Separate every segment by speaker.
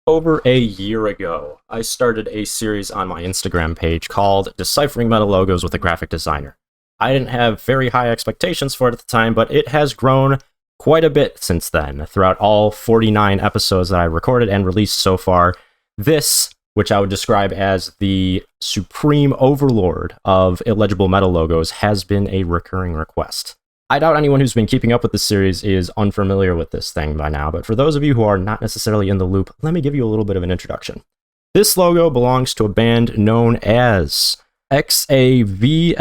Speaker 1: Over a year ago, I started a series on my Instagram page called Deciphering Meta Logos with a Graphic Designer. I didn't have very high expectations for it at the time, but it has grown quite a bit since then, throughout all 49 episodes that I recorded and released so far. This, which I would describe as the supreme overlord of illegible meta logos, has been a recurring request. I doubt anyone who's been keeping up with this series is unfamiliar with this thing by now, but for those of you who are not necessarily in the loop, let me give you a little bit of an introduction. This logo belongs to a band known as XAVLEG,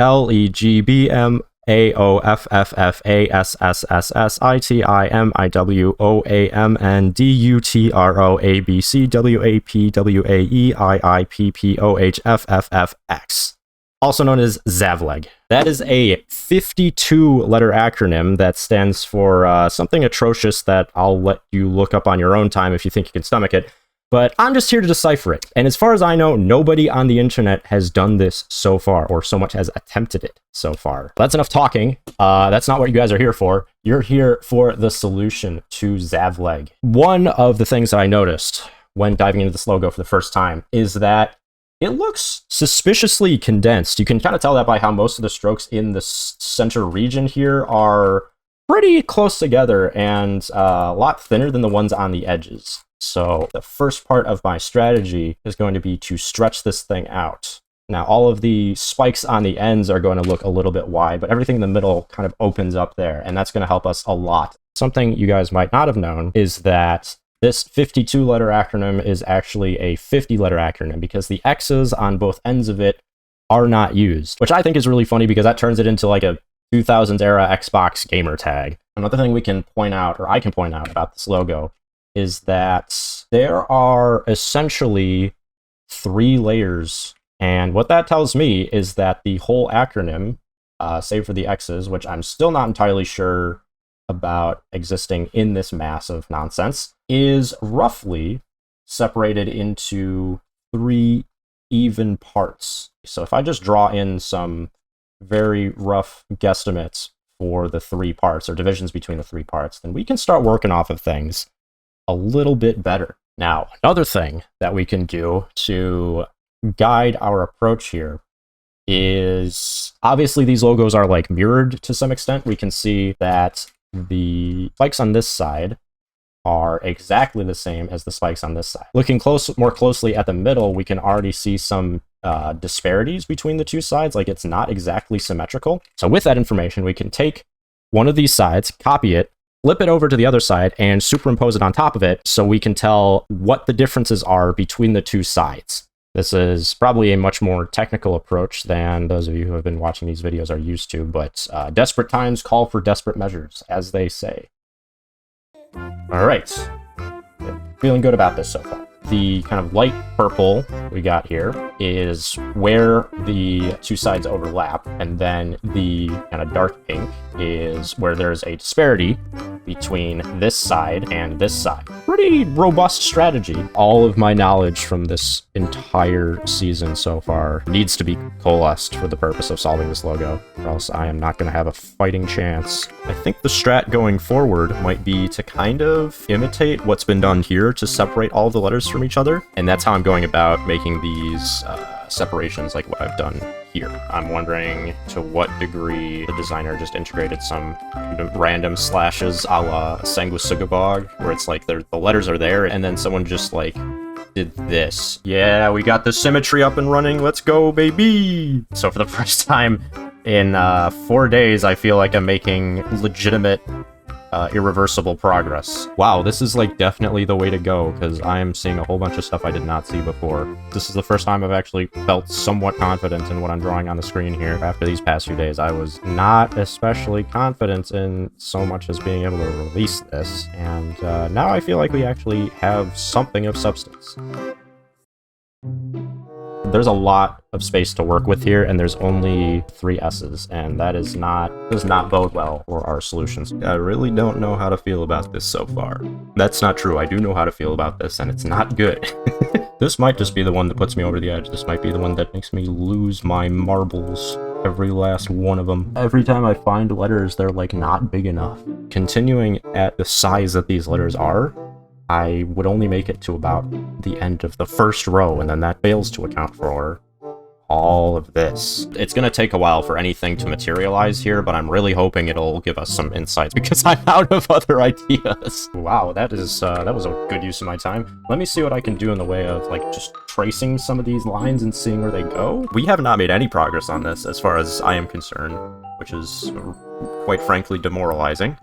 Speaker 1: also known as XAVLEG. That is a 52-letter acronym that stands for something atrocious that I'll let you look up on your own time if you think you can stomach it. But I'm just here to decipher it. And as far as I know, nobody on the internet has done this so far, or so much as attempted it so far. But that's enough talking. That's not what you guys are here for. You're here for the solution to XAVLEG. One of the things that I noticed when diving into this logo for the first time is that it looks suspiciously condensed. You can kind of tell that by how most of the strokes in the center region here are pretty close together and a lot thinner than the ones on the edges. So the first part of my strategy is going to be to stretch this thing out. Now, all of the spikes on the ends are going to look a little bit wide, but everything in the middle kind of opens up there, and that's going to help us a lot. Something you guys might not have known is that this 52-letter acronym is actually a 50-letter acronym because the X's on both ends of it are not used, which I think is really funny because that turns it into like a 2000s era Xbox gamer tag. Another thing we can point out, or I can point out about this logo, is that there are essentially 3 layers. And what that tells me is that the whole acronym, save for the X's, which I'm still not entirely sure about existing in this mass of nonsense, is roughly separated into 3 even parts. So if I just draw in some very rough guesstimates for the 3 parts, or divisions between the 3 parts, then we can start working off of things a little bit better. Now, another thing that we can do to guide our approach here is, obviously these logos are like mirrored to some extent. We can see that the spikes on this side are exactly the same as the spikes on this side. Looking more closely at the middle, we can already see some disparities between the 2 sides, like it's not exactly symmetrical. So with that information, we can take one of these sides, copy it, flip it over to the other side, and superimpose it on top of it so we can tell what the differences are between the 2 sides. This is probably a much more technical approach than those of you who have been watching these videos are used to, but desperate times call for desperate measures, as they say. All right, feeling good about this so far. The kind of light purple we got here is where the 2 sides overlap, and then the kind of dark pink is where there's a disparity between this side and this side. Pretty robust strategy. All of my knowledge from this entire season so far needs to be coalesced for the purpose of solving this logo, or else I am not going to have a fighting chance. I think the strat going forward might be to kind of imitate what's been done here to separate all the letters from each other, and that's how I'm going about making these separations like what I've done here. I'm wondering to what degree the designer just integrated some random slashes a la Sanguisugabog, where it's like the letters are there and then someone just like did this. Yeah, we got the symmetry up and running, let's go baby! So for the first time in 4 days, I feel like I'm making legitimate irreversible progress. Wow, this is like definitely the way to go, because I am seeing a whole bunch of stuff I did not see before. This is the first time I've actually felt somewhat confident in what I'm drawing on the screen here. After these past few days, I was not especially confident in so much as being able to release this, and now I feel like we actually have something of substance. There's a lot of space to work with here, and there's only 3 S's, and that does not bode well for our solutions. I really don't know how to feel about this so far. That's not true. I do know how to feel about this, and it's not good. This might just be the one that puts me over the edge. This might be the one that makes me lose my marbles. Every last one of them. Every time I find letters, they're like not big enough. Continuing at the size that these letters are, I would only make it to about the end of the first row, and then that fails to account for all of this. It's gonna take a while for anything to materialize here, but I'm really hoping it'll give us some insights because I'm out of other ideas. Wow, that was a good use of my time. Let me see what I can do in the way of like just tracing some of these lines and seeing where they go. We have not made any progress on this as far as I am concerned, which is quite frankly demoralizing.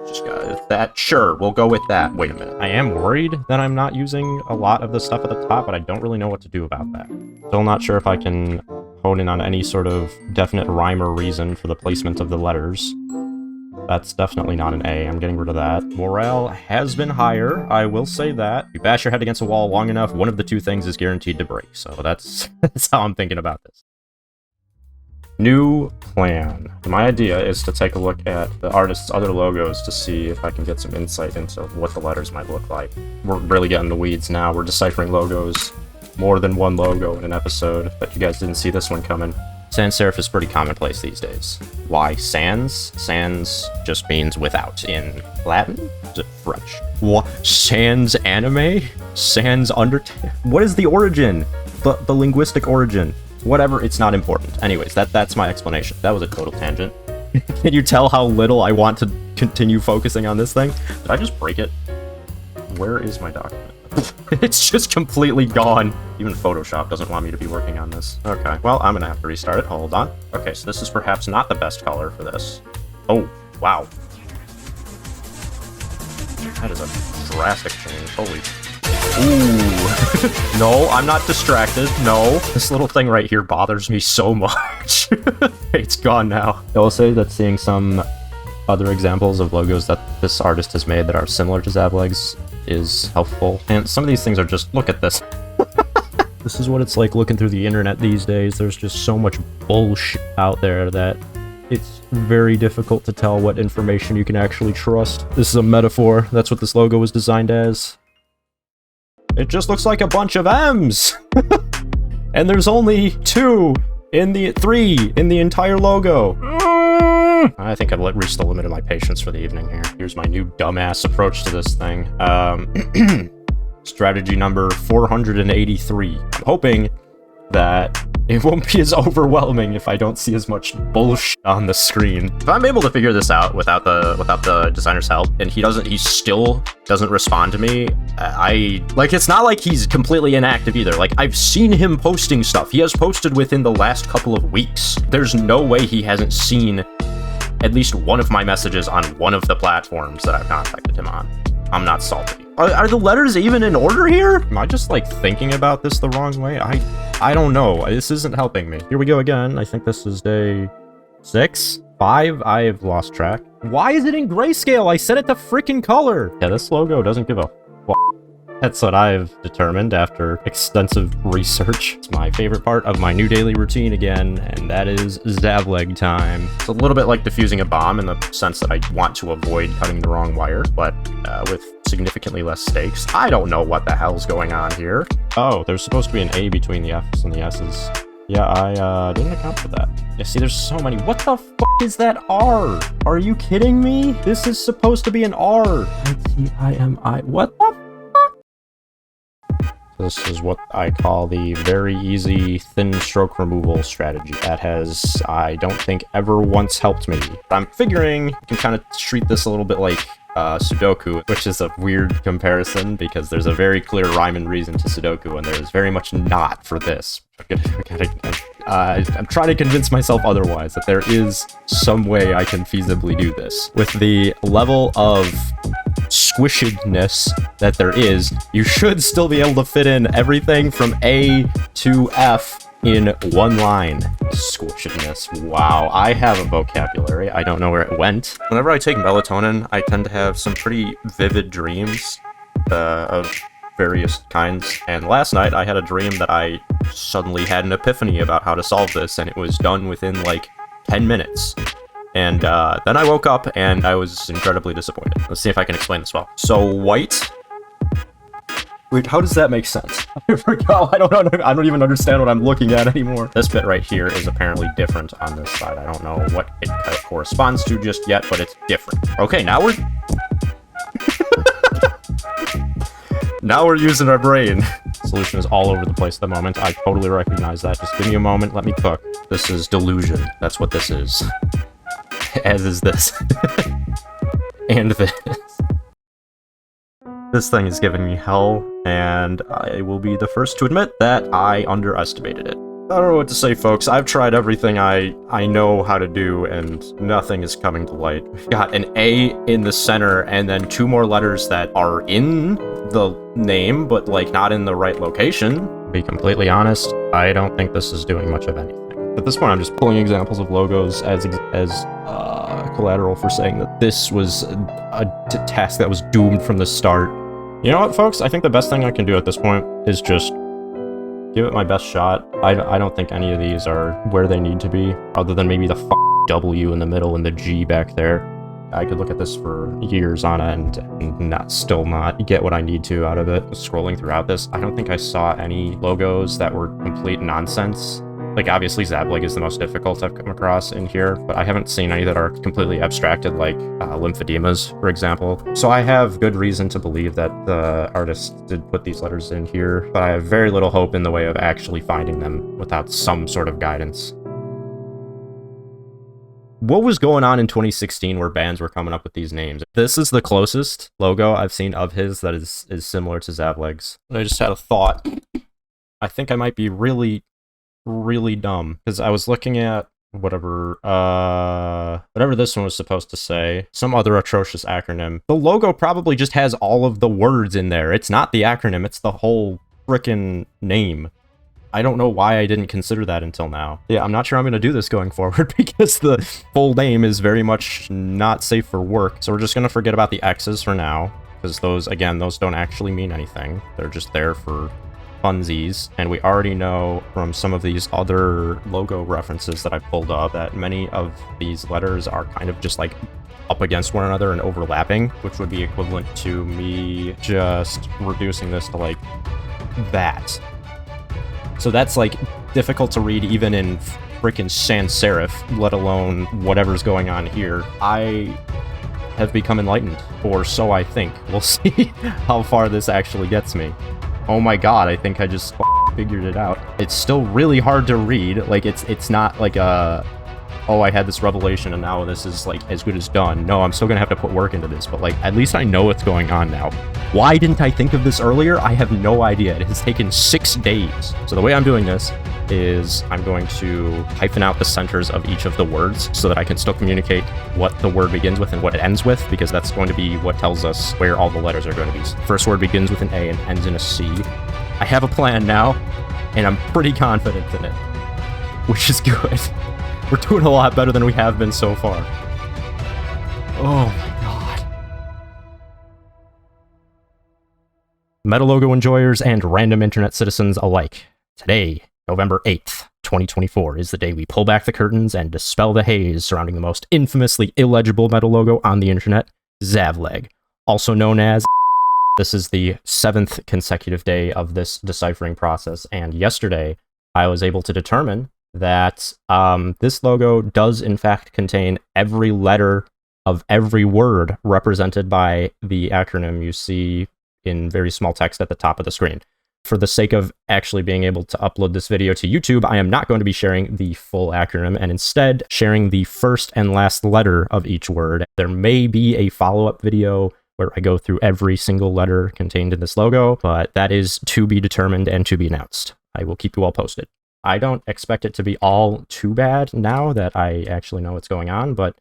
Speaker 1: Just got that. Sure, we'll go with that. Wait a minute. I am worried that I'm not using a lot of the stuff at the top, but I don't really know what to do about that. Still not sure if I can hone in on any sort of definite rhyme or reason for the placement of the letters. That's definitely not an A. I'm getting rid of that. Morale has been higher, I will say that. You bash your head against a wall long enough, one of the two things is guaranteed to break. So that's how I'm thinking about this. New plan. My idea is to take a look at the artist's other logos to see if I can get some insight into what the letters might look like. We're really getting the weeds now. We're deciphering logos. More than one logo in an episode, but you guys didn't see this one coming. Sans serif is pretty commonplace these days. Why sans? Sans just means without in Latin? Is it French? What? Sans anime? Sans Undertale? What is the origin? The linguistic origin? Whatever, it's not important. Anyways, that's my explanation. That was a total tangent. Can you tell how little I want to continue focusing on this thing? Did I just break it? Where is my document? It's just completely gone. Even Photoshop doesn't want me to be working on this. Okay, well, I'm gonna have to restart it. Hold on. Okay, so this is perhaps not the best color for this. Oh, wow. That is a drastic change. Holy... Ooh. No, I'm not distracted. No. This little thing right here bothers me so much. It's gone now. I will say that seeing some other examples of logos that this artist has made that are similar to XAVLEG's is helpful. And some of these things are just, look at this. This is what it's like looking through the internet these days. There's just so much bullshit out there that it's very difficult to tell what information you can actually trust. This is a metaphor. That's what this logo was designed as. It just looks like a bunch of M's. And there's only three in the entire logo. I think I've reached the limit of my patience for the evening here. Here's my new dumbass approach to this thing. Strategy number 483. I'm hoping that it won't be as overwhelming if I don't see as much bullshit on the screen. If I'm able to figure this out without the designer's help, and he still doesn't respond to me, it's not like he's completely inactive either. Like, I've seen him posting stuff. He has posted within the last couple of weeks. There's no way he hasn't seen at least one of my messages on one of the platforms that I've contacted him on. I'm not salty. Are the letters even in order here? Am I just like thinking about this the wrong way? I don't know. This isn't helping me. Here we go again. I think this is day 6? 5? I've lost track. Why is it in grayscale? I set it to freaking color. Yeah, this logo doesn't give a fuck. That's what I've determined after extensive research. It's my favorite part of my new daily routine again, and that is XAVLEG time. It's a little bit like defusing a bomb in the sense that I want to avoid cutting the wrong wire, but with significantly less stakes. I don't know what the hell's going on here. Oh, there's supposed to be an A between the F's and the S's. Yeah, I didn't account for that. Yeah, see, there's so many. What the f is that R? Are you kidding me? This is supposed to be an R. I-T-I-M-I. What the f? This is what I call the very easy thin stroke removal strategy. That has, I don't think, ever once helped me. I'm figuring you can kind of treat this a little bit like Sudoku, which is a weird comparison because there's a very clear rhyme and reason to Sudoku, and there's very much not for this. I'm trying to convince myself otherwise, that there is some way I can feasibly do this. With the level of squishedness that there is, you should still be able to fit in everything from A to F in one line. Squishedness. Wow, I have a vocabulary. I don't know where it went. Whenever I take melatonin, I tend to have some pretty vivid dreams of various kinds. And last night, I had a dream that I suddenly had an epiphany about how to solve this, and it was done within like 10 minutes. And then I woke up, and I was incredibly disappointed. Let's see if I can explain this well. So white... Wait, how does that make sense? I forgot. I don't even understand what I'm looking at anymore. This bit right here is apparently different on this side. I don't know what it corresponds to just yet, but it's different. Okay, now we're... Now we're using our brain. Solution is all over the place at the moment. I totally recognize that. Just give me a moment. Let me cook. This is Delusion. That's what this is. As is this. And this. This thing is giving me hell, and I will be the first to admit that I underestimated it. I don't know what to say, folks. I've tried everything I know how to do, and nothing is coming to light. We've got an A in the center, and then 2 more letters that are in the name, but, like, not in the right location. To be completely honest, I don't think this is doing much of anything. At this point, I'm just pulling examples of logos as collateral for saying that this was a task that was doomed from the start. You know what, folks? I think the best thing I can do at this point is just give it my best shot. I don't think any of these are where they need to be, other than maybe the W in the middle and the G back there. I could look at this for years on end and still not get what I need to out of it. Scrolling throughout this, I don't think I saw any logos that were complete nonsense. Like, obviously, XAVLEG is the most difficult I've come across in here, but I haven't seen any that are completely abstracted, like lymphodemas, for example. So I have good reason to believe that the artist did put these letters in here, but I have very little hope in the way of actually finding them without some sort of guidance. What was going on in 2016 where bands were coming up with these names? This is the closest logo I've seen of his that is similar to XAVLEG's. I just had a thought. I think I might be really dumb, because I was looking at whatever this one was supposed to say, some other atrocious acronym. The logo probably just has all of the words in there. It's not the acronym, it's the whole frickin' name. I don't know why I didn't consider that until now. Yeah, I'm not sure I'm going to do this going forward because the full name is very much not safe for work. So we're just going to forget about the X's for now, because those don't actually mean anything. They're just there for funsies, and we already know from some of these other logo references that I pulled up that many of these letters are kind of just like up against one another and overlapping, which would be equivalent to me just reducing this to like that. So that's like difficult to read even in freaking sans serif, let alone whatever's going on here. I have become enlightened, or so I think. We'll see how far this actually gets me. Oh my god, I think I just figured it out. It's still really hard to read. Like, it's not like a, oh, I had this revelation and now this is like as good as done. No, I'm still gonna have to put work into this, but like, at least I know what's going on now. Why didn't I think of this earlier? I have no idea. It has taken 6 days. So the way I'm doing this is I'm going to hyphen out the centers of each of the words so that I can still communicate what the word begins with and what it ends with, because that's going to be what tells us where all the letters are going to be. First word begins with an A and ends in a C. I have a plan now, and I'm pretty confident in it, which is good. We're doing a lot better than we have been so far. Oh my god. Meta logo enjoyers and random internet citizens alike. Today, November 8th, 2024, is the day we pull back the curtains and dispel the haze surrounding the most infamously illegible meta logo on the internet, XAVLEG, also known as. This is the 7th consecutive day of this deciphering process, and yesterday I was able to determine that this logo does in fact contain every letter of every word represented by the acronym you see in very small text at the top of the screen. For the sake of actually being able to upload this video to YouTube, I am not going to be sharing the full acronym and instead sharing the first and last letter of each word. There may be a follow-up video where I go through every single letter contained in this logo, but that is to be determined and to be announced. I will keep you all posted. I don't expect it to be all too bad now that I actually know what's going on, but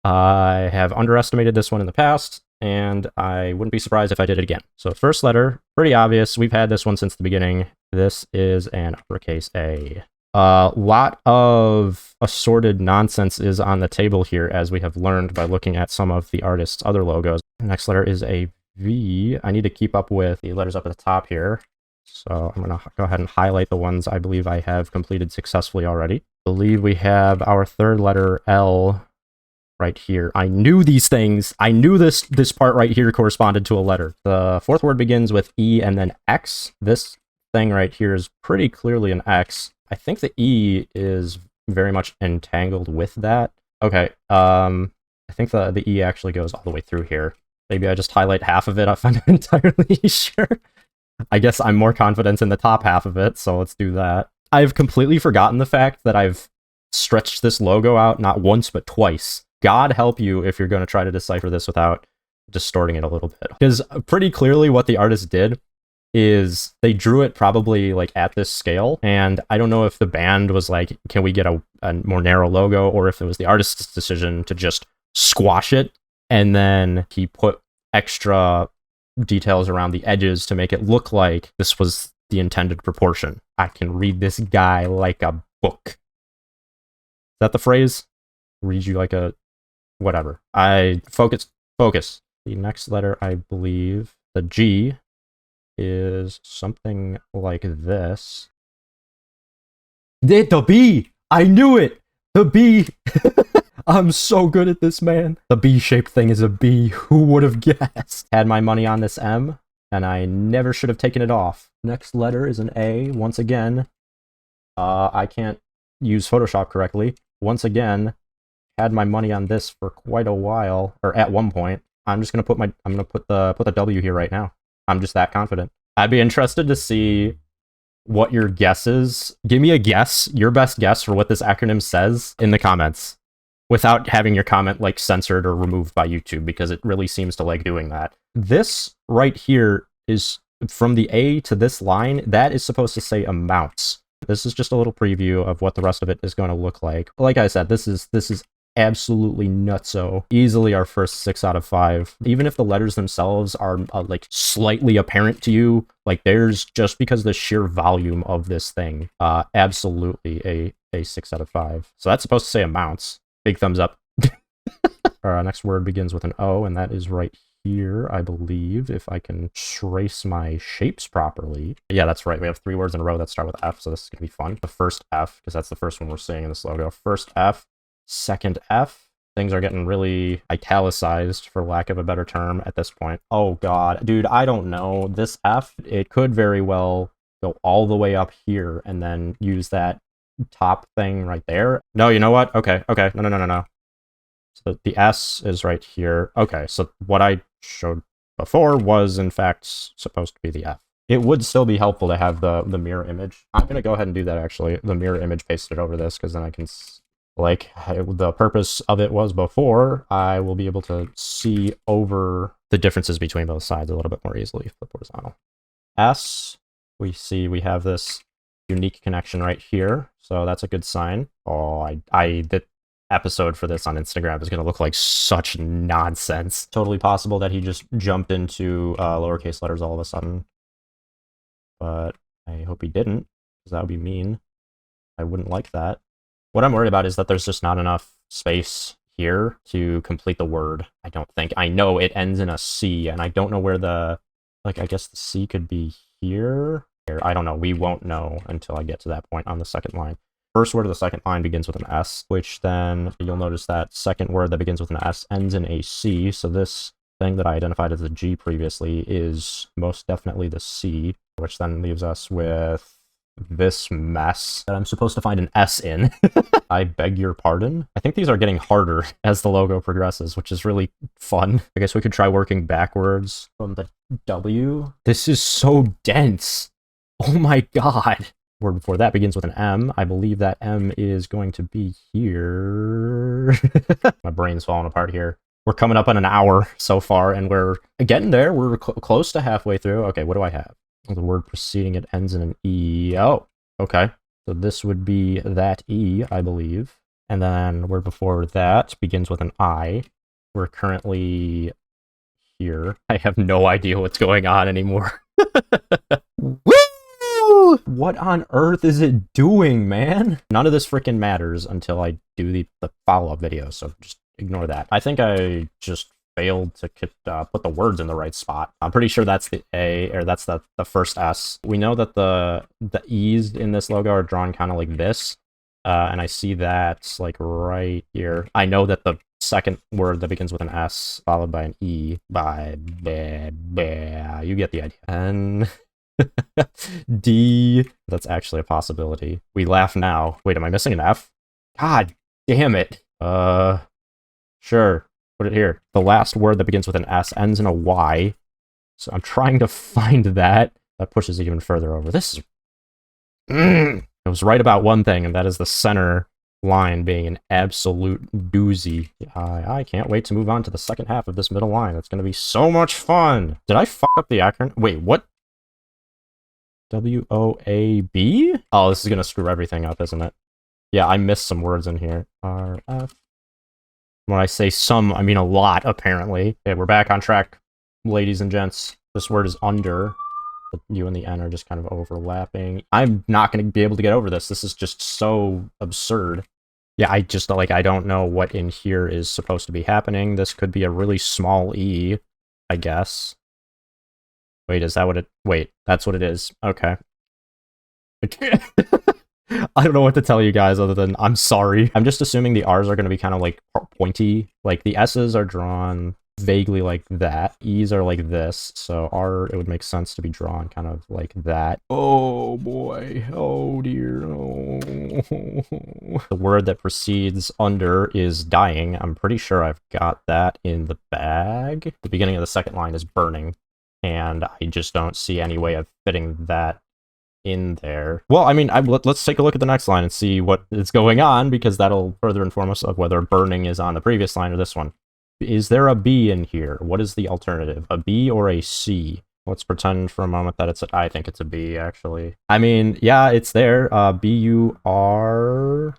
Speaker 1: I have underestimated this one in the past, and I wouldn't be surprised if I did it again. So first letter, pretty obvious. We've had this one since the beginning. This is an uppercase A. A lot of assorted nonsense is on the table here, as we have learned by looking at some of the artist's other logos. Next letter is a V. I need to keep up with the letters up at the top here. So I'm going to go ahead and highlight the ones I believe I have completed successfully already. I believe we have our third letter, L, right here. I knew these things. I knew this part right here corresponded to a letter. The fourth word begins with E and then X. This thing right here is pretty clearly an X. I think the E is very much entangled with that. Okay, I think the E actually goes all the way through here. Maybe I just highlight half of it if I'm not entirely sure. I guess I'm more confident in the top half of it, so let's do that. I've completely forgotten the fact that I've stretched this logo out not once but twice. God help you if you're going to try to decipher this without distorting it a little bit. Because pretty clearly what the artist did is they drew it probably like at this scale, and I don't know if the band was like, can we get a more narrow logo, or if it was the artist's decision to just squash it, and then he put extra details around the edges to make it look like this was the intended proportion. I can read this guy like a book. Is that the phrase? Read you like a whatever. Focus. The next letter, I believe, the G, is something like this. The B! I knew it! The B! I'm so good at this, man. The B-shaped thing is a B. Who would have guessed? Had my money on this M, and I never should have taken it off. Next letter is an A. Once again, I can't use Photoshop correctly. Once again, had my money on this for quite a while, or at one point. I'm just gonna put the W here right now. I'm just that confident. I'd be interested to see what your guess is. Give me a guess, your best guess for what this acronym says in the comments, without having your comment like censored or removed by YouTube, because it really seems to like doing that. This right here is from the A to this line, that is supposed to say amounts. This is just a little preview of what the rest of it is going to look like. Like I said, this is absolutely nutso. Easily our first 6 out of 5. Even if the letters themselves are like slightly apparent to you, like there's just because the sheer volume of this thing, absolutely a 6 out of 5. So that's supposed to say amounts. Big thumbs up. Our next word begins with an O, and that is right here, I believe, if I can trace my shapes properly. Yeah, that's right. We have 3 words in a row that start with F, so this is going to be fun. The first F, because that's the first one we're seeing in this logo. First F. Second F. Things are getting really italicized, for lack of a better term, at this point. Oh god, dude, I don't know. This F, it could very well go all the way up here and then use that top thing right there. No, you know what? Okay. No. So the S is right here. Okay, so what I showed before was in fact supposed to be the F. It would still be helpful to have the mirror image. I'm gonna go ahead and do that, actually. The mirror image pasted over this, because then I can... Like the purpose of it was before, I will be able to see over the differences between both sides a little bit more easily. Flip horizontal. S, we see we have this unique connection right here, so that's a good sign. Oh, the episode for this on Instagram is going to look like such nonsense. Totally possible that he just jumped into lowercase letters all of a sudden, but I hope he didn't, because that would be mean. I wouldn't like that. What I'm worried about is that there's just not enough space here to complete the word, I don't think. I know it ends in a C, and I don't know where the... Like, I guess the C could be here? I don't know. We won't know until I get to that point on the second line. First word of the second line begins with an S, which then you'll notice that second word that begins with an S ends in a C, so this thing that I identified as a G previously is most definitely the C, which then leaves us with this mess that I'm supposed to find an S in. I beg your pardon. I think these are getting harder as the logo progresses, which is really fun. I guess we could try working backwards from the W. This is so dense. Oh my god. Word before that begins with an M. I believe that M is going to be here. My brain's falling apart here. We're coming up on an hour so far, and we're getting there. We're close to halfway through. Okay, what do I have? The word preceding it ends in an E. Oh, okay. So this would be that E, I believe. And then word before that begins with an I. We're currently here. I have no idea what's going on anymore. Woo! What on earth is it doing, man? None of this freaking matters until I do the follow-up video, so just ignore that. I think I just failed to put the words in the right spot. I'm pretty sure that's the A, or that's the first S. We know that the E's in this logo are drawn kind of like this, and I see that like right here. I know that the second word that begins with an S followed by an E, you get the idea. And D, that's actually a possibility. We laugh now. Wait, am I missing an F? God damn it. Sure. Put it here. The last word that begins with an S ends in a Y. So I'm trying to find that. That pushes it even further over. This is... It was right about one thing, and that is the center line being an absolute doozy. I can't wait to move on to the second half of this middle line. It's going to be so much fun. Did I fuck up the acronym? Wait, what? W-O-A-B? Oh, this is going to screw everything up, isn't it? Yeah, I missed some words in here. R-F. When I say some, I mean a lot, apparently. Okay, we're back on track, ladies and gents. This word is under. The U and the N are just kind of overlapping. I'm not going to be able to get over this. This is just so absurd. Yeah, I just, like, I don't know what in here is supposed to be happening. This could be a really small E, I guess. Wait, is that what it... Wait, that's what it is. Okay. I don't know what to tell you guys other than I'm sorry. I'm just assuming the R's are going to be kind of, like, pointy. Like, the S's are drawn vaguely like that. E's are like this, so R, it would make sense to be drawn kind of like that. Oh boy, oh dear, oh. The word that precedes under is dying. I'm pretty sure I've got that in the bag. The beginning of the second line is burning, and I just don't see any way of fitting that in there. Well, I mean, let's take a look at the next line and see what is going on, because that'll further inform us of whether burning is on the previous line or this one. Is there a B in here? What is the alternative? A B or a C? Let's pretend for a moment that it's a... I think it's a B, actually. I mean, yeah, it's there. B-U-R...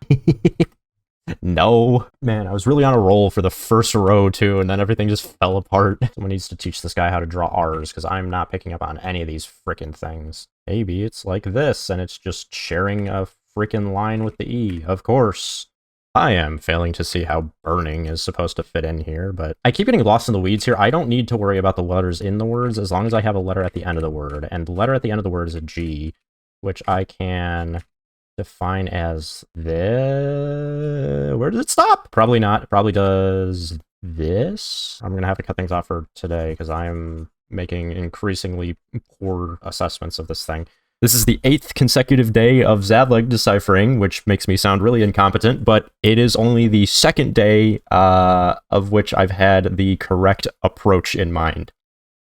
Speaker 1: No. Man, I was really on a roll for the first row, too, and then everything just fell apart. Someone needs to teach this guy how to draw R's, because I'm not picking up on any of these frickin' things. Maybe it's like this, and it's just sharing a frickin' line with the E. Of course. I am failing to see how burning is supposed to fit in here, but I keep getting lost in the weeds here. I don't need to worry about the letters in the words as long as I have a letter at the end of the word, and the letter at the end of the word is a G, which I can define as this. Where does it stop? Probably not. It probably does this. I'm gonna have to cut things off for today because I am making increasingly poor assessments of this thing. This is the 8th consecutive day of XAVLEG deciphering, which makes me sound really incompetent, but it is only the 2nd day of which I've had the correct approach in mind.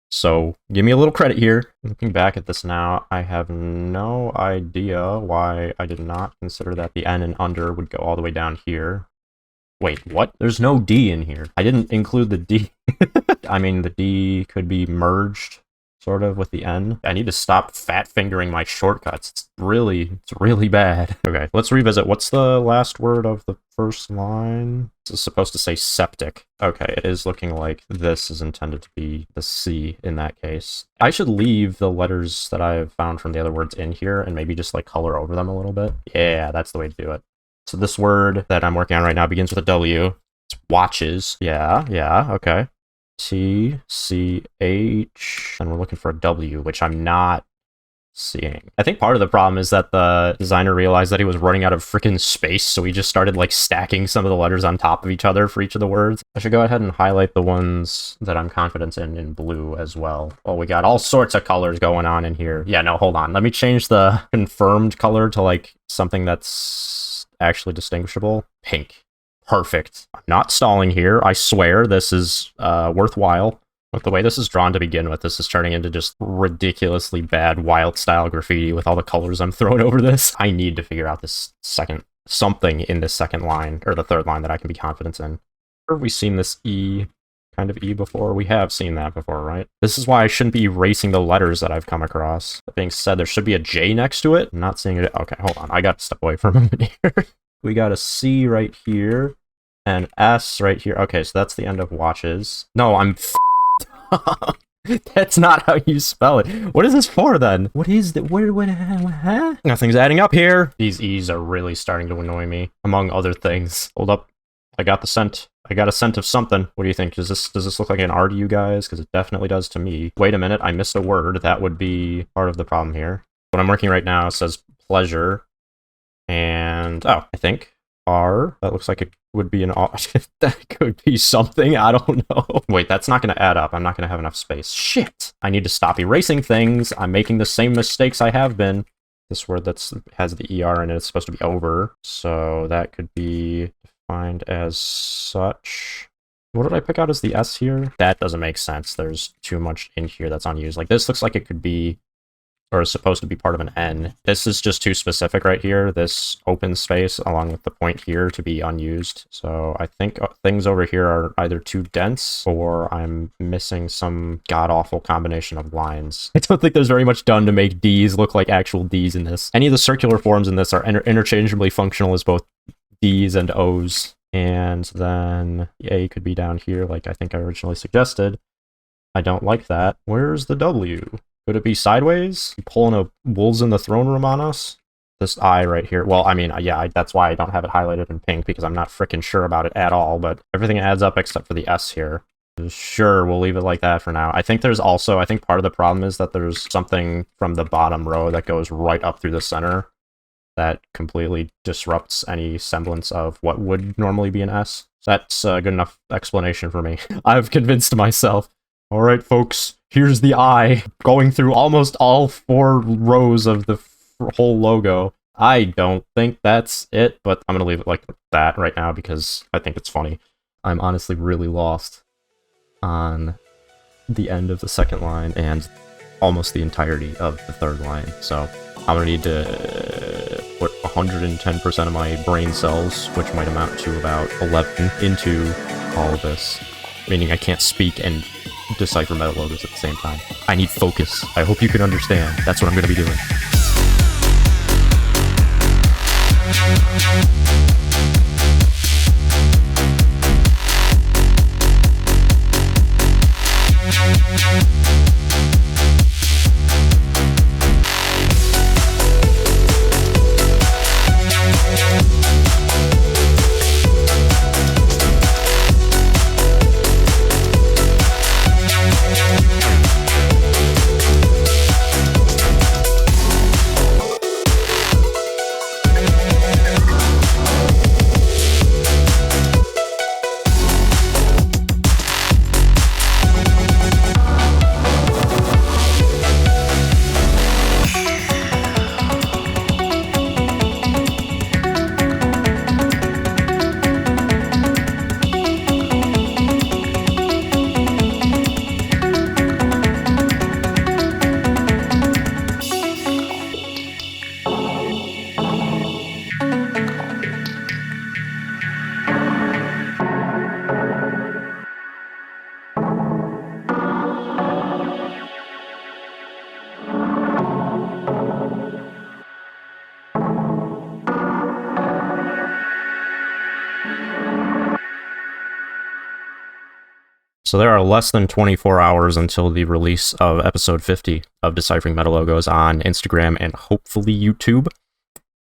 Speaker 1: So give me a little credit here. Looking back at this now, I have no idea why I did not consider that the N and under would go all the way down here. Wait, what? There's no D in here. I didn't include the D. I mean, the D could be merged sort of with the N. I need to stop fat fingering my shortcuts. It's really bad. Okay, let's revisit. What's the last word of the first line? This is supposed to say septic. Okay, it is looking like this is intended to be the C in that case. I should leave the letters that I've found from the other words in here and maybe just like color over them a little bit. Yeah, that's the way to do it. So this word that I'm working on right now begins with a W. It's watches. Yeah, okay. T, C, H, and we're looking for a W, which I'm not seeing. I think part of the problem is that the designer realized that he was running out of freaking space, so he just started like stacking some of the letters on top of each other for each of the words. I should go ahead and highlight the ones that I'm confident in blue as well. Oh, we got all sorts of colors going on in here. Yeah, no, hold on. Let me change the confirmed color to like something that's actually distinguishable. Pink. Perfect. I'm not stalling here. I swear this is worthwhile. Look, the way this is drawn to begin with, this is turning into just ridiculously bad wild style graffiti with all the colors I'm throwing over this. I need to figure out this something in this second line, or the third line that I can be confident in. Or have we seen this E, kind of E before? We have seen that before, right? This is why I shouldn't be erasing the letters that I've come across. That being said, there should be a J next to it. I'm not seeing it. Okay, hold on. I got to step away for a minute here. We got a C right here. And S right here. Okay, so that's the end of watches. No, I'm That's not how you spell it. What is this for, then? What is the... Huh? Nothing's adding up here. These E's are really starting to annoy me, among other things. Hold up. I got the scent. I got a scent of something. What do you think? Does this look like an R to you guys? Because it definitely does to me. Wait a minute. I missed a word. That would be part of the problem here. What I'm working right now says pleasure. And... oh, I think R. That looks like it would be an R. That could be something. I don't know. Wait, that's not going to add up. I'm not going to have enough space. Shit. I need to stop erasing things. I'm making the same mistakes I have been. This word has the ER in it, it's supposed to be over. So that could be defined as such. What did I pick out as the S here? That doesn't make sense. There's too much in here that's unused. Like, this looks like it could be or is supposed to be part of an N. This is just too specific right here, this open space along with the point here to be unused. So I think things over here are either too dense or I'm missing some god-awful combination of lines. I don't think there's very much done to make D's look like actual D's in this. Any of the circular forms in this are interchangeably functional as both D's and O's. And then the A could be down here like I think I originally suggested. I don't like that. Where's the W? Could it be sideways? You pulling a wolves in the throne room on us? This I right here. Well, I mean, yeah, that's why I don't have it highlighted in pink, because I'm not freaking sure about it at all, but everything adds up except for the S here. Sure, we'll leave it like that for now. I think there's also, I think part of the problem is that there's something from the bottom row that goes right up through the center that completely disrupts any semblance of what would normally be an S. So that's a good enough explanation for me. I've convinced myself. All right, folks, here's the I going through almost all 4 rows of the whole logo. I don't think that's it, but I'm going to leave it like that right now because I think it's funny. I'm honestly really lost on the end of the second line and almost the entirety of the third line. So I'm going to need to put 110% of my brain cells, which might amount to about 11, into all of this. Meaning I can't speak and decipher meta logos at the same time. I need focus. I hope you can understand. That's what I'm going to be doing. So there are less than 24 hours until the release of episode 50 of Deciphering Meta Logos on Instagram and hopefully YouTube.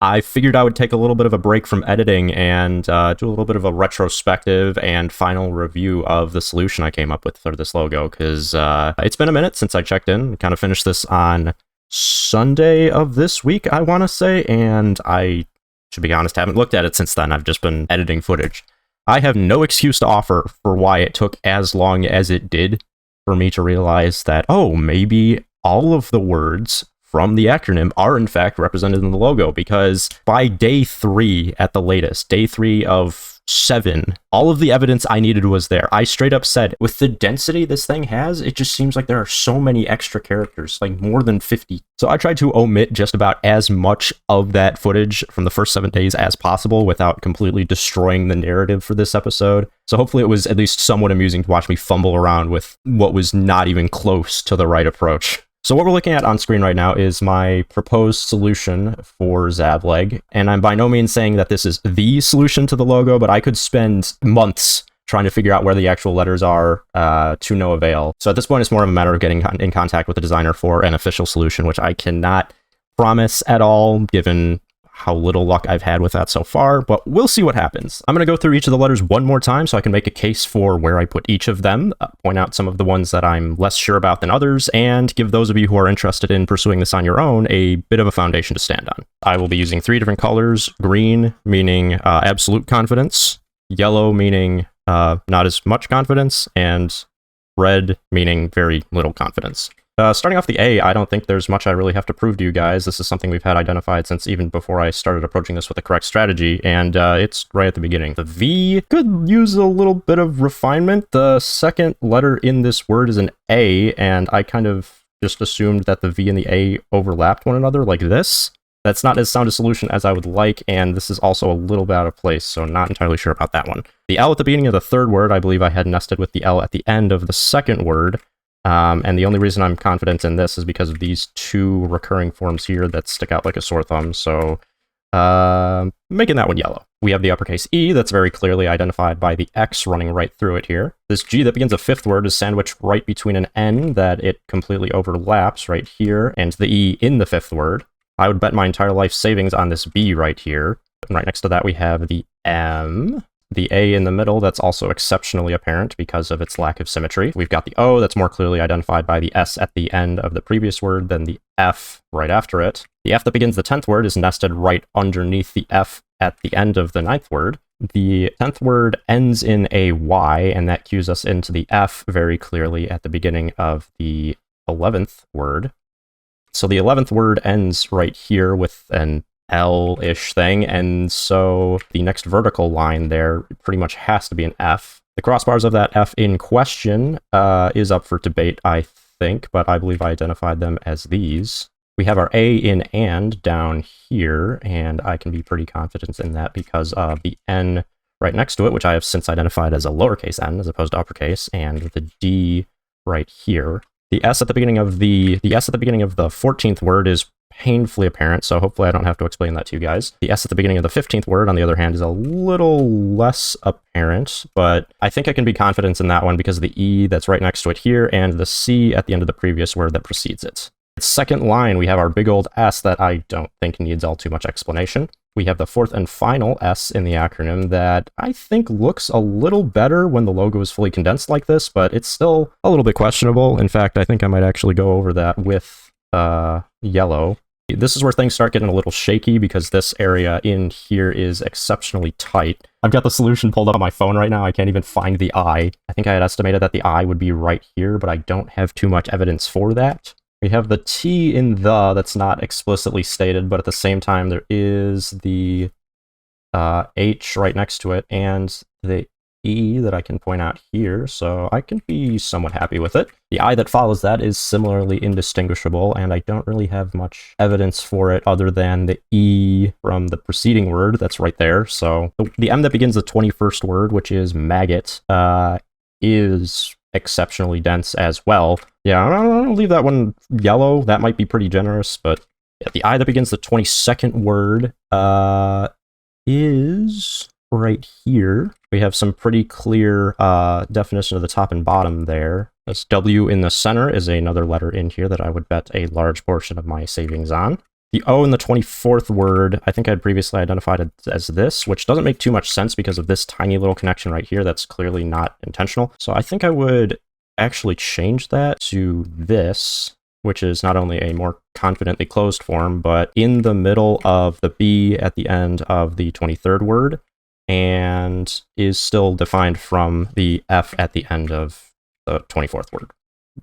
Speaker 1: I figured I would take a little bit of a break from editing and do a little bit of a retrospective and final review of the solution I came up with for this logo, because it's been a minute since I checked in. Kind of finished this on Sunday of this week, I want to say, and I, to be honest, haven't looked at it since then. I've just been editing footage. I have no excuse to offer for why it took as long as it did for me to realize that, oh, maybe all of the words from the acronym are in fact represented in the logo, because by day 3 at the latest, day 3 of 7, all of the evidence I needed was there. I straight up said, with the density this thing has, it just seems like there are so many extra characters, like more than 50. So I tried to omit just about as much of that footage from the first 7 days as possible without completely destroying the narrative for this episode. So hopefully it was at least somewhat amusing to watch me fumble around with what was not even close to the right approach. So what we're looking at on screen right now is my proposed solution for XAVLEG, and I'm by no means saying that this is the solution to the logo, but I could spend months trying to figure out where the actual letters are to no avail. So at this point, it's more of a matter of getting in contact with the designer for an official solution, which I cannot promise at all, given how little luck I've had with that so far, but we'll see what happens. I'm going to go through each of the letters one more time so I can make a case for where I put each of them, point out some of the ones that I'm less sure about than others, and give those of you who are interested in pursuing this on your own a bit of a foundation to stand on. I will be using 3 different colors: green meaning absolute confidence, yellow meaning not as much confidence, and red meaning very little confidence. Starting off the A, I don't think there's much I really have to prove to you guys. This is something we've had identified since even before I started approaching this with the correct strategy, and it's right at the beginning. The V could use a little bit of refinement. The second letter in this word is an A, and I kind of just assumed that the V and the A overlapped one another like this. That's not as sound a solution as I would like, and this is also a little bit out of place, so not entirely sure about that one. The L at the beginning of the third word, I believe I had nested with the L at the end of the second word, and the only reason I'm confident in this is because of these two recurring forms here that stick out like a sore thumb, so making that one yellow. We have the uppercase E that's very clearly identified by the X running right through it here. This G that begins a fifth word is sandwiched right between an N that it completely overlaps right here, and the E in the fifth word. I would bet my entire life savings on this B right here. And right next to that we have the M. The A in the middle, that's also exceptionally apparent because of its lack of symmetry. We've got the O that's more clearly identified by the S at the end of the previous word than the F right after it. The F that begins the 10th word is nested right underneath the F at the end of the 9th word. The 10th word ends in a Y, and that cues us into the F very clearly at the beginning of the 11th word. So the 11th word ends right here with an L-ish thing, and so the next vertical line there pretty much has to be an F. The crossbars of that F in question is up for debate, I think, but I believe I identified them as these. We have our A in and down here, and I can be pretty confident in that because of the N right next to it, which I have since identified as a lowercase n as opposed to uppercase, and the D right here. The S at the beginning of the 14th word is painfully apparent, so hopefully I don't have to explain that to you guys. The S at the beginning of the 15th word, on the other hand, is a little less apparent, but I think I can be confident in that one because of the E that's right next to it here, and the C at the end of the previous word that precedes it. Second line, we have our big old S that I don't think needs all too much explanation. We have the fourth and final S in the acronym that I think looks a little better when the logo is fully condensed like this, but it's still a little bit questionable. In fact, I think I might actually go over that with yellow. This is where things start getting a little shaky because this area in here is exceptionally tight. I've got the solution pulled up on my phone right now. I can't even find the I. I think I had estimated that the I would be right here, but I don't have too much evidence for that. We have the T in the that's not explicitly stated, but at the same time there is the H right next to it and the E that I can point out here, so I can be somewhat happy with it. The I that follows that is similarly indistinguishable, and I don't really have much evidence for it other than the E from the preceding word that's right there. So the M that begins the 21st word, which is maggot, is exceptionally dense as well. Yeah, I'll leave that one yellow. That might be pretty generous, but yeah, the I that begins the 22nd word is right here. We have some pretty clear definition of the top and bottom there. This W in the center is another letter in here that I would bet a large portion of my savings on. The O in the 24th word, I think I had previously identified it as this, which doesn't make too much sense because of this tiny little connection right here that's clearly not intentional. So I think I would actually change that to this, which is not only a more confidently closed form, but in the middle of the B at the end of the 23rd word, and is still defined from the F at the end of the 24th word.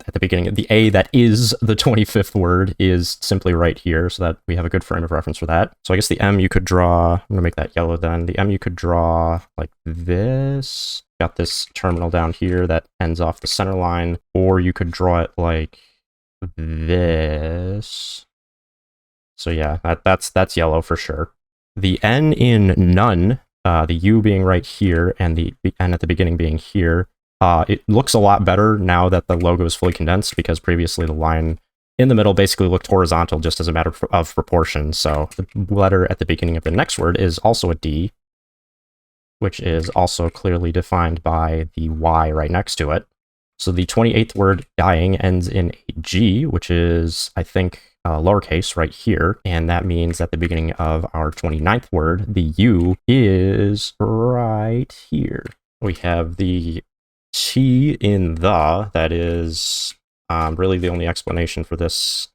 Speaker 1: At the beginning, the A that is the 25th word is simply right here, so that we have a good frame of reference for that. So I guess the M you could draw, I'm going to make that yellow then. The M you could draw like this. Got this terminal down here that ends off the center line, or you could draw it like this. So yeah, that's yellow for sure. The N in none, the U being right here, and the N at the beginning being here, it looks a lot better now that the logo is fully condensed, because previously the line in the middle basically looked horizontal just as a matter of proportion. So the letter at the beginning of the next word is also a D, which is also clearly defined by the Y right next to it. So the 28th word, dying, ends in a G, which is, I think, lowercase right here, and that means at the beginning of our 29th word, the U is right here. We have the T in the, that is really the only explanation for this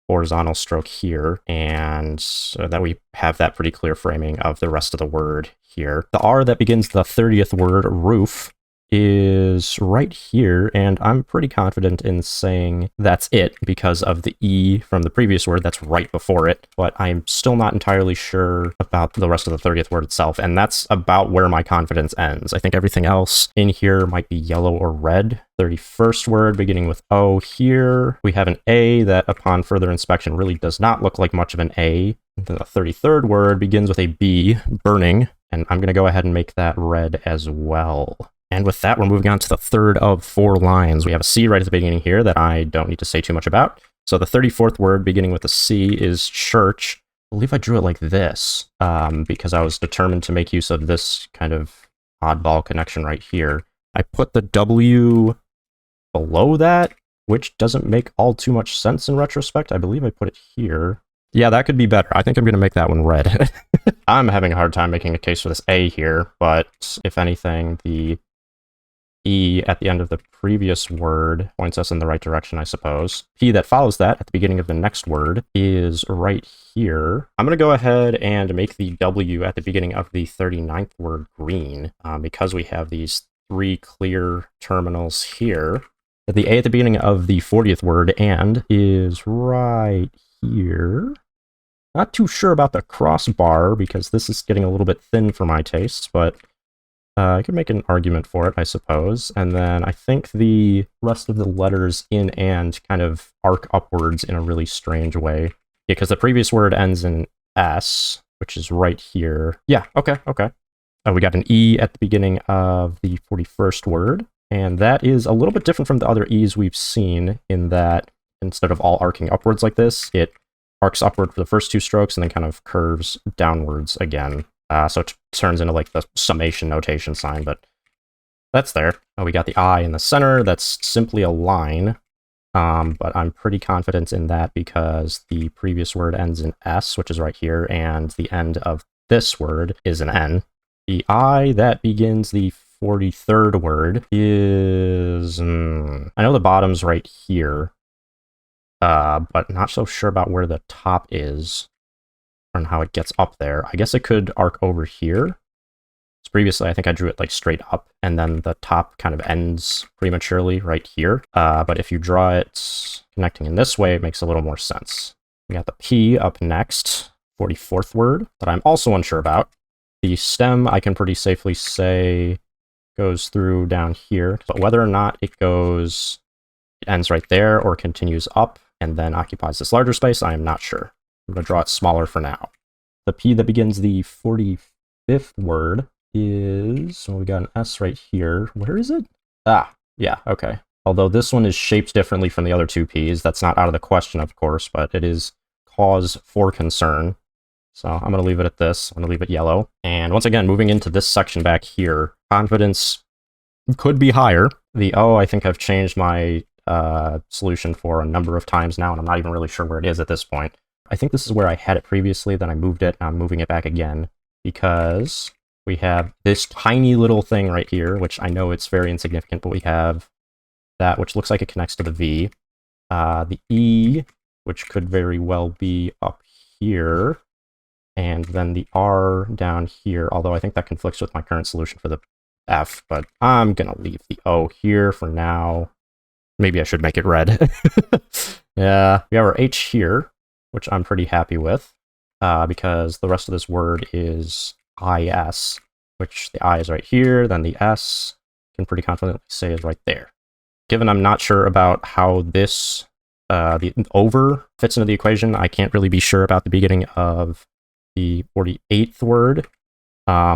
Speaker 1: horizontal stroke here, and so that we have that pretty clear framing of the rest of the word here. The R that begins the 30th word, roof, is right here, and I'm pretty confident in saying that's it because of the E from the previous word that's right before it, but I'm still not entirely sure about the rest of the 30th word itself, and that's about where my confidence ends. I think everything else in here might be yellow or red. 31st word beginning with O here. We have an A that upon further inspection really does not look like much of an A. The 33rd word begins with a B, burning, and I'm going to go ahead and make that red as well. And with that, we're moving on to the third of 4 lines. We have a C right at the beginning here that I don't need to say too much about. So the 34th word beginning with a C is church. I believe I drew it like this because I was determined to make use of this kind of oddball connection right here. I put the W below that, which doesn't make all too much sense in retrospect. I believe I put it here. Yeah, that could be better. I think I'm going to make that one red. I'm having a hard time making a case for this A here, but if anything, the E at the end of the previous word points us in the right direction, I suppose. P that follows that at the beginning of the next word is right here. I'm going to go ahead and make the W at the beginning of the 39th word green because we have these 3 clear terminals here. The A at the beginning of the 40th word and is right here. Not too sure about the crossbar because this is getting a little bit thin for my tastes, but I could make an argument for it, I suppose. And then I think the rest of the letters in and kind of arc upwards in a really strange way. Because the previous word ends in S, which is right here. Yeah, okay. We got an E at the beginning of the 41st word. And that is a little bit different from the other E's we've seen in that instead of all arcing upwards like this, it arcs upward for the first 2 strokes and then kind of curves downwards again. So it turns into like the summation notation sign, but that's there. We got the I in the center. That's simply a line, but I'm pretty confident in that because the previous word ends in S, which is right here, and the end of this word is an N. The I that begins the 43rd word is... I know the bottom's right here, but not so sure about where the top is and how it gets up there. I guess it could arc over here. So previously, I think I drew it like straight up, and then the top kind of ends prematurely right here. But if you draw it connecting in this way, it makes a little more sense. We got the P up next, 44th word, that I'm also unsure about. The stem, I can pretty safely say, goes through down here, but whether or not it ends right there or continues up and then occupies this larger space, I am not sure. I'm going to draw it smaller for now. The P that begins the 45th word is... well, we got an S right here. Where is it? Ah, yeah, okay. Although this one is shaped differently from the other 2 Ps. That's not out of the question, of course, but it is cause for concern. So I'm going to leave it at this. I'm going to leave it yellow. And once again, moving into this section back here, confidence could be higher. The O, I think I've changed my solution for a number of times now, and I'm not even really sure where it is at this point. I think this is where I had it previously, then I moved it, and I'm moving it back again, because we have this tiny little thing right here, which I know it's very insignificant, but we have that, which looks like it connects to the V. The E, which could very well be up here, and then the R down here, although I think that conflicts with my current solution for the F, but I'm going to leave the O here for now. Maybe I should make it red. Yeah, we have our H here, which I'm pretty happy with, because the rest of this word is IS, which the I is right here, then the S, can pretty confidently say is right there. Given I'm not sure about how this, the over fits into the equation, I can't really be sure about the beginning of the 48th word.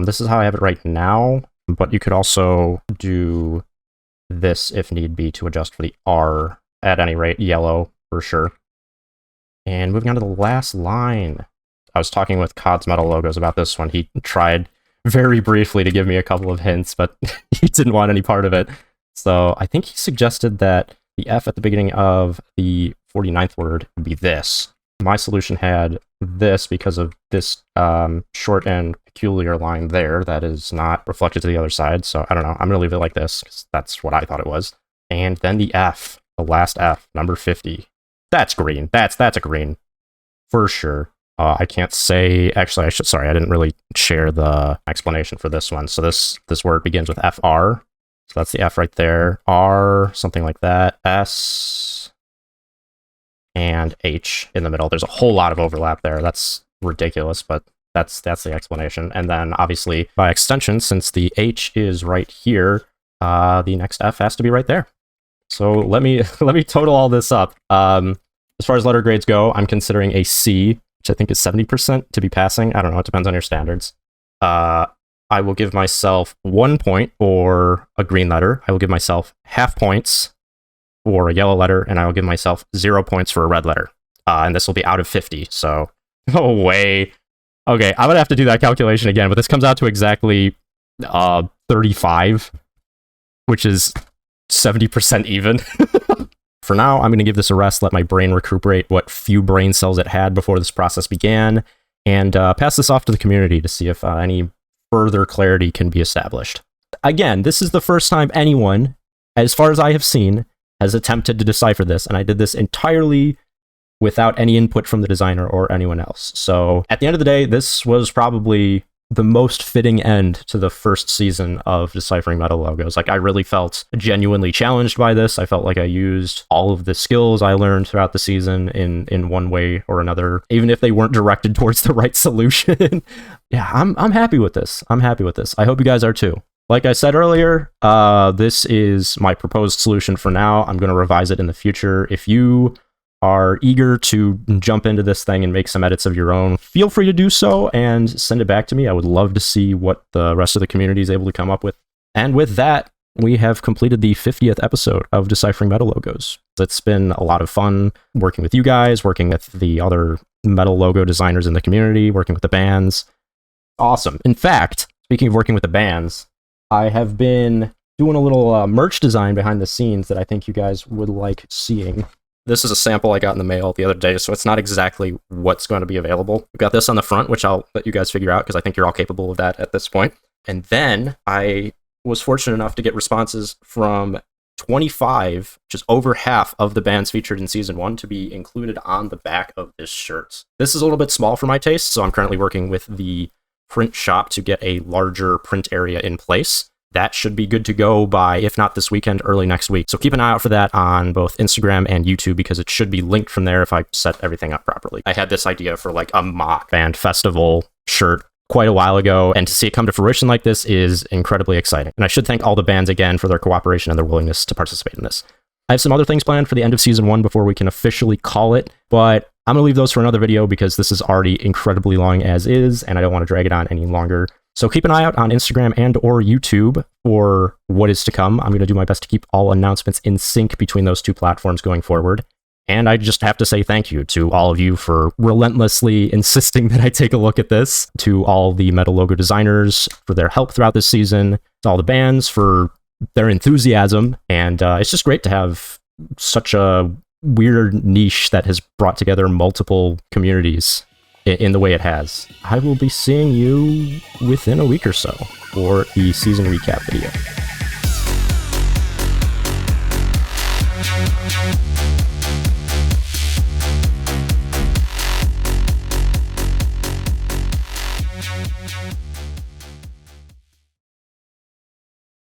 Speaker 1: This is how I have it right now, but you could also do this if need be to adjust for the R, at any rate, yellow for sure. And moving on to the last line. I was talking with Cod's Metal Logos about this one. He tried very briefly to give me a couple of hints, but he didn't want any part of it. So I think he suggested that the F at the beginning of the 49th word would be this. My solution had this because of this short and peculiar line there that is not reflected to the other side. So I don't know. I'm going to leave it like this because that's what I thought it was. And then the F, the last F, number 50. That's green. That's a green for sure. I can't say, actually, sorry, I didn't really share the explanation for this one. So this word begins with FR. So that's the F right there. R, something like that. S, and H in the middle. There's a whole lot of overlap there. That's ridiculous, but that's the explanation. And then obviously by extension, since the H is right here, the next F has to be right there. So let me total all this up. As far as letter grades go, I'm considering a C, which I think is 70% to be passing. I don't know, it depends on your standards. I will give myself 1 point for a green letter. I will give myself half points for a yellow letter, and I will give myself 0 points for a red letter. And this will be out of 50, so no way. Okay, I'm gonna have to do that calculation again, but this comes out to exactly 35, which is 70% even. For now, I'm gonna give this a rest, let my brain recuperate what few brain cells it had before this process began, and pass this off to the community to see if any further clarity can be established. Again, this is the first time anyone, as far as I have seen, has attempted to decipher this, and I did this entirely without any input from the designer or anyone else. So at the end of the day, this was probably the most fitting end to the first season of Deciphering Metal Logos. Like, I really felt genuinely challenged by this. I felt like I used all of the skills I learned throughout the season in one way or another, even if they weren't directed towards the right solution. Yeah, I'm happy with this. I'm happy with this. I hope you guys are too. Like I said earlier, this is my proposed solution for now. I'm going to revise it in the future. If you are eager to jump into this thing and make some edits of your own, feel free to do so and send it back to me. I would love to see what the rest of the community is able to come up with. And with that, we have completed the 50th episode of Deciphering Metal Logos. It's been a lot of fun working with you guys, working with the other metal logo designers in the community, working with the bands. Awesome. In fact, speaking of working with the bands, I have been doing a little merch design behind the scenes that I think you guys would like seeing. This is a sample I got in the mail the other day, so it's not exactly what's going to be available. We've got this on the front, which I'll let you guys figure out because I think you're all capable of that at this point. And then I was fortunate enough to get responses from 25, which is over half of the bands featured in Season 1, to be included on the back of this shirt. This is a little bit small for my taste, so I'm currently working with the print shop to get a larger print area in place. That should be good to go by, if not this weekend, early next week. So keep an eye out for that on both Instagram and YouTube, because it should be linked from there if I set everything up properly. I had this idea for like a mock band festival shirt quite a while ago, and to see it come to fruition like this is incredibly exciting. And I should thank all the bands again for their cooperation and their willingness to participate in this. I have some other things planned for the end of Season 1 before we can officially call it, but I'm going to leave those for another video because this is already incredibly long as is, and I don't want to drag it on any longer. So keep an eye out on Instagram and or YouTube for what is to come. I'm going to do my best to keep all announcements in sync between those two platforms going forward. And I just have to say thank you to all of you for relentlessly insisting that I take a look at this, to all the metal logo designers for their help throughout this season, to all the bands for their enthusiasm, and it's just great to have such a weird niche that has brought together multiple communities in the way it has. I will be seeing you within a week or so for the season recap video.